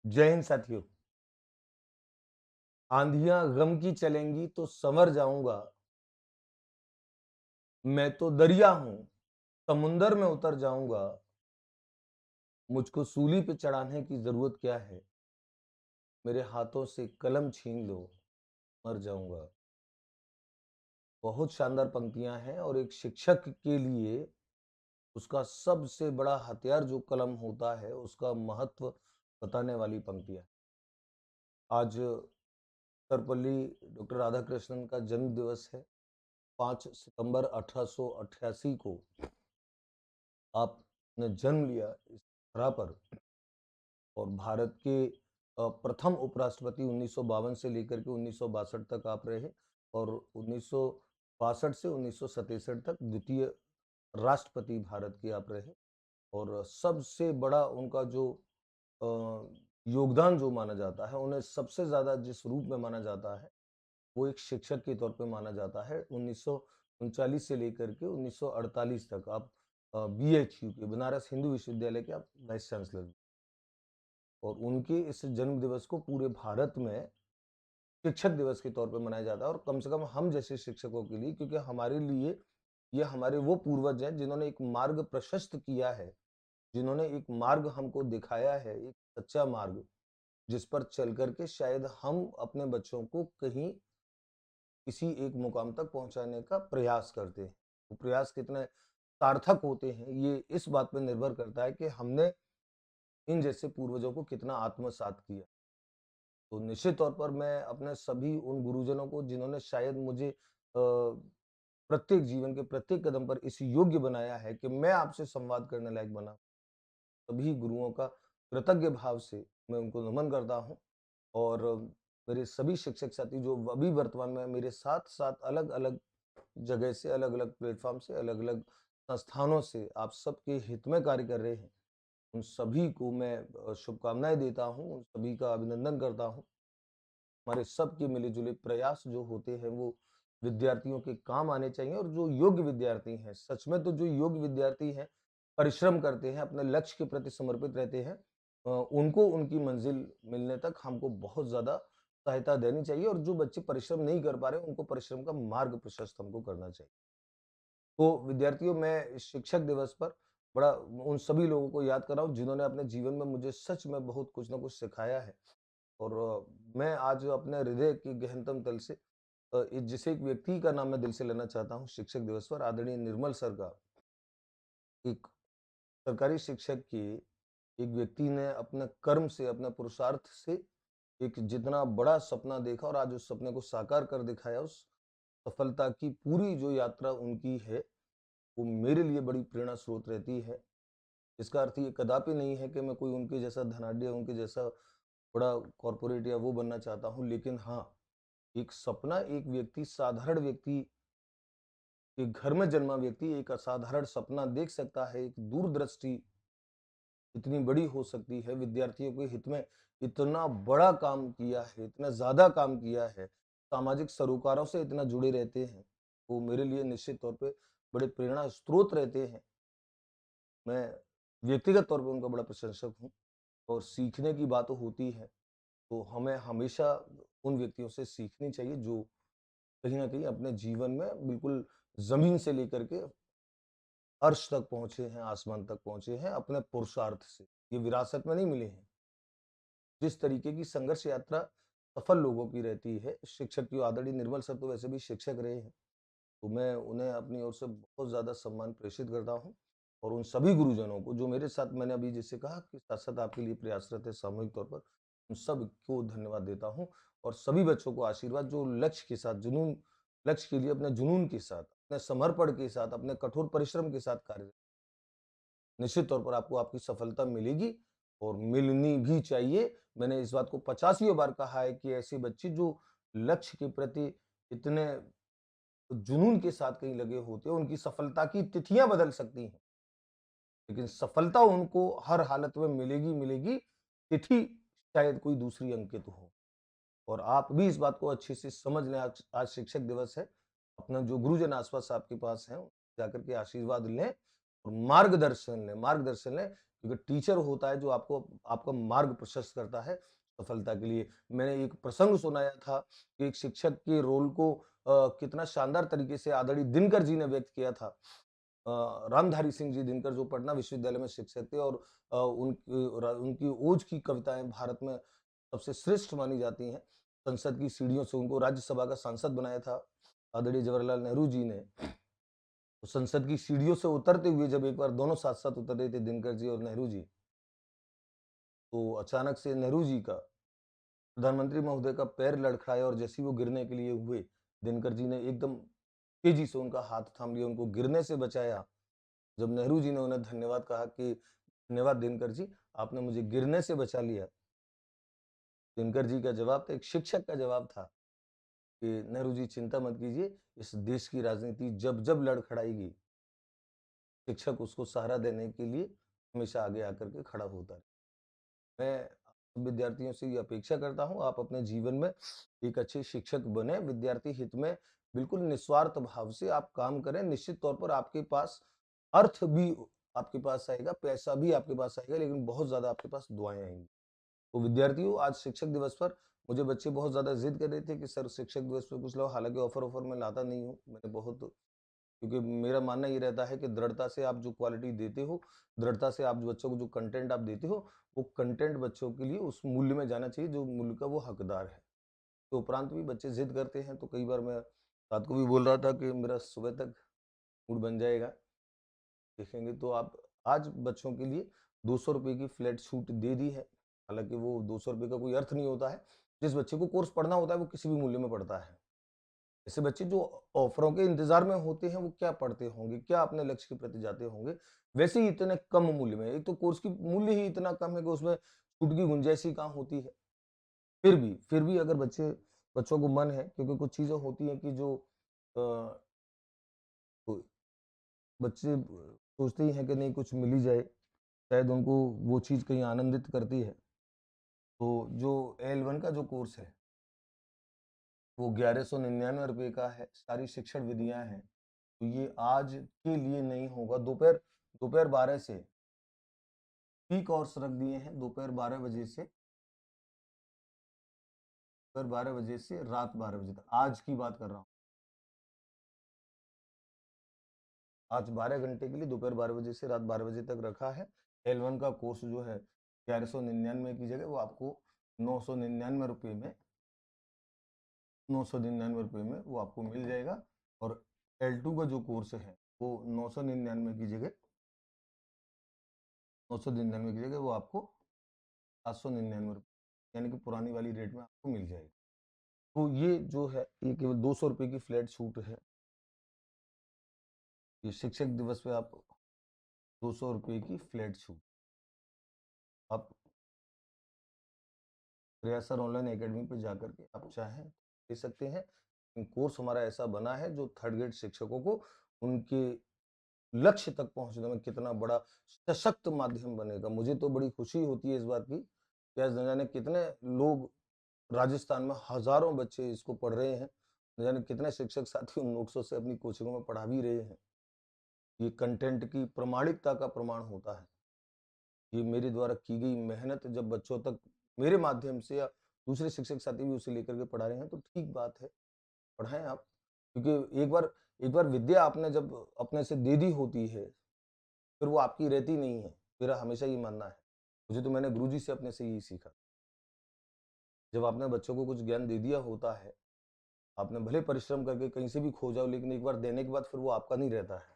जय हिंद साथियों। आंधियां गम की चलेंगी तो संवर जाऊंगा। मैं तो दरिया हूं, समुंदर में उतर जाऊंगा। मुझको सूली पे चढ़ाने की जरूरत क्या है? मेरे हाथों से कलम छीन लो, मर जाऊंगा। बहुत शानदार पंक्तियां हैं और एक शिक्षक के लिए उसका सबसे बड़ा हथियार जो कलम होता है, उसका महत्व बताने वाली पंक्तियां। आज सर्वपल्ली डॉक्टर राधाकृष्णन का जन्म दिवस है। 5 सितंबर 1888 को आपने जन्म लिया इस धरा पर। और भारत के प्रथम उपराष्ट्रपति 1952 से लेकर के 1962 तक आप रहे। और 1962 से 1967 तक द्वितीय राष्ट्रपति भारत के आप रहे। और सबसे बड़ा उनका जो अ, योगदान जो माना जाता है, उन्हें सबसे ज़्यादा जिस रूप में माना जाता है, वो एक शिक्षक के तौर पे माना जाता है। 1939 से लेकर के 1948 तक आप बीएचयू के बनारस हिंदू विश्वविद्यालय के आप वाइस चांसलर। और उनके इस जन्म दिवस को पूरे भारत में शिक्षक दिवस के तौर पे मनाया जाता है। और कम से कम हम जैसे शिक्षकों के लिए, क्योंकि हमारे लिए ये हमारे वो पूर्वज हैं जिन्होंने एक मार्ग प्रशस्त किया है, जिन्होंने एक मार्ग हमको दिखाया है, एक सच्चा मार्ग, जिस पर चल करके शायद हम अपने बच्चों को कहीं किसी एक मुकाम तक पहुंचाने का प्रयास करते हैं। वो प्रयास कितने सार्थक होते हैं, ये इस बात पे निर्भर करता है कि हमने इन जैसे पूर्वजों को कितना आत्मसात किया। तो निश्चित तौर पर मैं अपने सभी उन गुरुजनों को, जिन्होंने शायद मुझे प्रत्येक जीवन के प्रत्येक कदम पर इस योग्य बनाया है कि मैं आपसे संवाद करने लायक बना, सभी गुरुओं का कृतज्ञ भाव से मैं उनको नमन करता हूँ। और मेरे सभी शिक्षक साथी जो अभी वर्तमान में मेरे साथ-साथ अलग-अलग जगह से, अलग-अलग प्लेटफ़ॉर्म से, अलग-अलग संस्थानों से आप सबके हित में कार्य कर रहे हैं, उन सभी को मैं शुभकामनाएँ देता हूँ, उन सभी का अभिनंदन करता हूँ। हमारे सबके मिले-जुले प्रयास जो होते हैं, वो विद्यार्थियों के काम आने चाहिए। और जो योग्य विद्यार्थी हैं, सच में तो जो योग्य विद्यार्थी हैं, परिश्रम करते हैं, अपने लक्ष्य के प्रति समर्पित रहते हैं, उनको उनकी मंजिल मिलने तक हमको बहुत ज़्यादा सहायता देनी चाहिए। और जो बच्चे परिश्रम नहीं कर पा रहे, उनको परिश्रम का मार्ग प्रशस्त हमको करना चाहिए। तो विद्यार्थियों, मैं इस शिक्षक दिवस पर बड़ा उन सभी लोगों को याद कर रहा हूँ, जिन्होंने अपने जीवन में मुझे सच में बहुत कुछ न कुछ सिखाया है। और मैं आज अपने हृदय की गहनतम तल से जिस एक व्यक्ति का नाम मैं दिल से लेना चाहता हूँ शिक्षक दिवस पर, आदरणीय निर्मल सर का। एक सरकारी शिक्षक के एक व्यक्ति ने अपने कर्म से, अपने पुरुषार्थ से एक जितना बड़ा सपना देखा और आज उस सपने को साकार कर दिखाया, उस सफलता की पूरी जो यात्रा उनकी है, वो मेरे लिए बड़ी प्रेरणा स्रोत रहती है। इसका अर्थ ये कदापि नहीं है कि मैं कोई उनके जैसा धनाढ्य, उनके जैसा बड़ा कॉर्पोरेट या वो बनना चाहता हूँ। लेकिन हाँ, एक सपना एक व्यक्ति, साधारण व्यक्ति, एक घर में जन्मा व्यक्ति एक असाधारण सपना देख सकता है। एक दूरदृष्टि इतनी बड़ी हो सकती है, विद्यार्थियों के हित में इतना बड़ा काम किया है, इतना ज़्यादा काम किया है, सामाजिक सरोकारों से इतना जुड़े रहते हैं, वो मेरे लिए निश्चित तौर पे बड़े प्रेरणा स्रोत रहते हैं। मैं व्यक्तिगत तौर पे उनका बड़ा प्रशंसक हूँ। और सीखने की बात होती है, तो हमें हमेशा उन व्यक्तियों से सीखनी चाहिए जो कहीं न कहीं अपने जीवन में बिल्कुल ज़मीन से लेकर के अर्श तक पहुँचे हैं, आसमान तक पहुँचे हैं अपने पुरुषार्थ से। ये विरासत में नहीं मिले हैं। जिस तरीके की संघर्ष यात्रा सफल लोगों की रहती है, शिक्षक की आदरणीय निर्मल सर तो वैसे भी शिक्षक रहे हैं, तो मैं उन्हें अपनी ओर से बहुत ज़्यादा सम्मान प्रेषित करता हूँ। और उन सभी गुरुजनों को जो मेरे साथ, मैंने अभी जैसे कहा कि साथ-साथ आपके लिए प्रयासरत है सामूहिक तौर पर, उन सबको धन्यवाद देता हूँ। और सभी बच्चों को आशीर्वाद, जो लक्ष्य के साथ, जुनून, लक्ष्य के लिए अपने जुनून के साथ, अपने समर्पण के साथ, अपने कठोर परिश्रम के साथ कार्य, निश्चित तौर पर आपको आपकी सफलता मिलेगी और मिलनी भी चाहिए। मैंने इस बात को 50वीं बार कहा है कि ऐसे बच्चे जो लक्ष्य के प्रति इतने जुनून के साथ कहीं लगे होते हैं, उनकी सफलता की तिथियाँ बदल सकती हैं, लेकिन सफलता उनको हर हालत में मिलेगी, मिलेगी, तिथि शायद कोई दूसरी अंकित हो। और आप भी इस बात को अच्छे से समझ लें, आज शिक्षक दिवस है। अपना जो गुरुजन आस-पास आपके पास हैं, जाकर के आशीर्वाद लें और मार्गदर्शन लें, मार्गदर्शन लें क्योंकि टीचर होता है जो आपको आपका मार्ग प्रशस्त करता है सफलता के लिए। मैंने एक प्रसंग सुनाया था कि एक शिक्षक के रोल को कितना शानदार तरीके से आदरणीय दिनकर जी ने व्यक्त किया था। रामधारी सिंह जी दिनकर जो पटना विश्वविद्यालय में शिक्षक थे और उनकी ओज की कविताएं भारत में सबसे श्रेष्ठ मानी जाती हैं। संसद की सीढ़ियों से उनको राज्यसभा का सांसद बनाया था आदरणीय जवाहरलाल नेहरू जी ने। तो संसद की सीढ़ियों से उतरते हुए जब एक बार दोनों साथ-साथ उतर रहे थे दिनकर जी और नेहरू जी, तो अचानक से नेहरू जी का प्रधानमंत्री महोदय का पैर लड़खड़ाया और जैसे ही वो गिरने के लिए हुए, दिनकर जी ने एकदम तेजी से उनका हाथ थाम लिया, उनको गिरने से बचाया। जब नेहरू जी ने उन्हें धन्यवाद कहा कि धन्यवाद दिनकर जी, आपने मुझे गिरने से बचा लिया। दिनकर जी का जवाब था, एक शिक्षक का जवाब था कि नेहरू जी चिंता मत कीजिए, इस देश की राजनीति जब-जब लड़खड़ाएगी, शिक्षक उसको सहारा देने के लिए हमेशा आगे आकर के खड़ा होता है। मैं विद्यार्थियों से ये अपेक्षा करता हूँ, आप अपने जीवन में एक अच्छे शिक्षक बने, विद्यार्थी हित में बिल्कुल निस्वार्थ भाव से आप काम करें। निश्चित तौर पर आपके पास अर्थ भी आपके पास आएगा, पैसा भी आपके पास आएगा, लेकिन बहुत ज़्यादा आपके पास दुआएँ आएँगी। तो विद्यार्थियों, आज शिक्षक दिवस पर मुझे बच्चे बहुत ज़्यादा ज़िद कर रहे थे कि सर शिक्षक दिवस पे कुछ लाओ, हालाँकि ऑफ़र-ऑफ़र मैं लाता नहीं हूँ। मैंने बहुत क्योंकि मेरा मानना ये रहता है कि दृढ़ता से आप जो क्वालिटी देते हो, दृढ़ता से आप जो बच्चों को जो कंटेंट आप देते हो, वो कंटेंट बच्चों के लिए उस मूल्य में जाना चाहिए जो मूल्य का वो हकदार है। तो उपरांत भी बच्चे ज़िद करते हैं, तो कई बार मैं रात को भी बोल रहा था कि मेरा सुबह तक मूड बन जाएगा, देखेंगे तो आप आज बच्चों के लिए ₹200 की फ्लैट छूट दे दी है। हालाँकि वो ₹200 का कोई अर्थ नहीं होता है। जिस बच्चे को कोर्स पढ़ना होता है, वो किसी भी मूल्य में पढ़ता है। ऐसे बच्चे जो ऑफरों के इंतजार में होते हैं वो क्या पढ़ते होंगे, क्या अपने लक्ष्य के प्रति जाते होंगे, वैसे ही इतने कम मूल्य में, एक तो कोर्स की मूल्य ही इतना कम है कि उसमें छूट की गुंजाइश ही कहाँ होती है। फिर भी अगर बच्चों को मन है, क्योंकि कुछ चीजें होती हैं कि जो अ, तो बच्चे सोचते ही हैं कि नहीं कुछ मिल ही जाए, शायद उनको वो चीज कहीं आनंदित करती है। तो जो L1 का जो कोर्स है वो ₹1199 का है, सारी शिक्षण विधियां हैं। तो ये आज के लिए नहीं होगा। दोपहर दोपहर 12 से पीक आवर्स रख दिए हैं, दोपहर 12 बजे से रात 12 बजे तक। आज की बात कर रहा हूँ। आज 12 घंटे के लिए दोपहर 12 बजे से रात 12 बजे तक रखा है। L1 का कोर्स जो है 1199 की जगह वो आपको 999 रुपए में 999 रुपए में वो आपको मिल जाएगा। और L2 का जो कोर्स है वो 999 की जगह 999 की जगह वो आपको 799 यानी कि पुरानी वाली रेट में आपको मिल जाएगी। तो ये जो है ये केवल ₹200 की फ्लैट छूट है। ये शिक्षक दिवस पे आप ₹200 की फ्लैट छूट आप प्रयासर ऑनलाइन एकेडमी पे जाकर के आप चाहें दे सकते हैं। कोर्स हमारा ऐसा बना है जो थर्ड ग्रेड शिक्षकों को उनके लक्ष्य तक पहुंचने में कितना बड़ा सशक्त माध्यम बनेगा। मुझे तो बड़ी खुशी होती है इस बात की कि आज न जाने कितने लोग राजस्थान में हजारों बच्चे इसको पढ़ रहे हैं। न जाने कितने शिक्षक साथी उन नोट्सों से अपनी कोचिंगों में पढ़ा भी रहे हैं। ये कंटेंट की प्रामाणिकता का प्रमाण होता है। ये मेरे द्वारा की गई मेहनत जब बच्चों तक मेरे माध्यम से या दूसरे शिक्षक साथी भी उसे लेकर के पढ़ा रहे हैं तो ठीक बात है, पढ़ाएँ आप। क्योंकि एक बार विद्या आपने जब अपने से दे दी होती है, फिर वो आपकी रहती नहीं है। मेरा हमेशा ये मानना है। मुझे तो मैंने गुरुजी से अपने से यही सीखा। जब आपने बच्चों को कुछ ज्ञान दे दिया होता है, आपने भले परिश्रम करके कहीं से भी खो जाओ, लेकिन एक बार देने के बाद फिर वो आपका नहीं रहता है।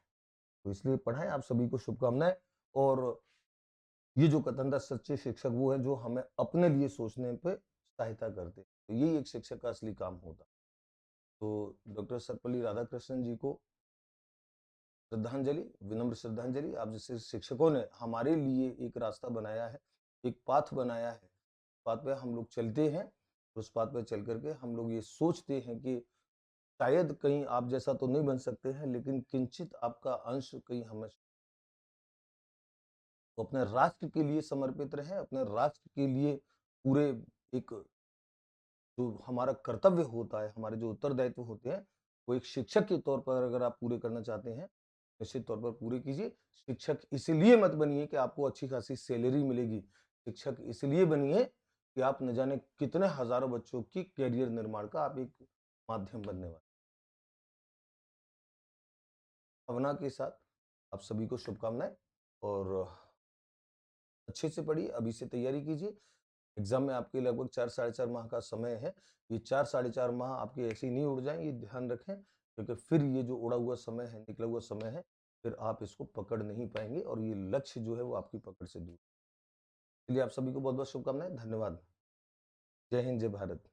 तो इसलिए पढ़ाएँ, आप सभी को शुभकामनाएँ। और ये जो कथन था, सच्चे शिक्षक वो हैं जो हमें अपने लिए सोचने पे सहायता करते हैं। तो यही एक शिक्षक का असली काम होता है। तो डॉक्टर सर्वपल्ली राधाकृष्णन जी को श्रद्धांजलि, विनम्र श्रद्धांजलि। आप जैसे शिक्षकों ने हमारे लिए एक रास्ता बनाया है, एक पाथ बनाया है। पाथ पे हम लोग चलते हैं, उस पाथ पे चल कर के हम लोग ये सोचते हैं कि शायद कहीं आप जैसा तो नहीं बन सकते हैं, लेकिन किंचित आपका अंश कहीं हमें तो अपने राष्ट्र के लिए समर्पित रहें, अपने राष्ट्र के लिए पूरे एक जो हमारा कर्तव्य होता है, हमारे जो उत्तरदायित्व होते हैं, वो एक शिक्षक के तौर पर अगर आप पूरे करना चाहते हैं, निश्चित तौर पर पूरी कीजिए। शिक्षक इसलिए मत बनिए कि आपको अच्छी खासी सैलरी मिलेगी। शिक्षक इसलिए बनिए कि आप न जाने कितने हज़ारों बच्चों की करियर निर्माण का आप एक माध्यम बनने वाले। भावना के साथ आप सभी को शुभकामनाएँ और अच्छे से पढ़िए, अभी से तैयारी कीजिए। एग्ज़ाम में आपके लगभग 4 साढ़े 4 माह का समय है। ये 4 साढ़े 4 माह आपके ऐसे ही नहीं उड़ जाएँ, ये ध्यान रखें, क्योंकि फिर ये जो उड़ा हुआ समय है, निकला हुआ समय है, फिर आप इसको पकड़ नहीं पाएँगे और ये लक्ष्य जो है वो आपकी पकड़ से दूर। इसलिए आप सभी को बहुत-बहुत शुभकामनाएँ। धन्यवाद। जय हिंद, जय भारत।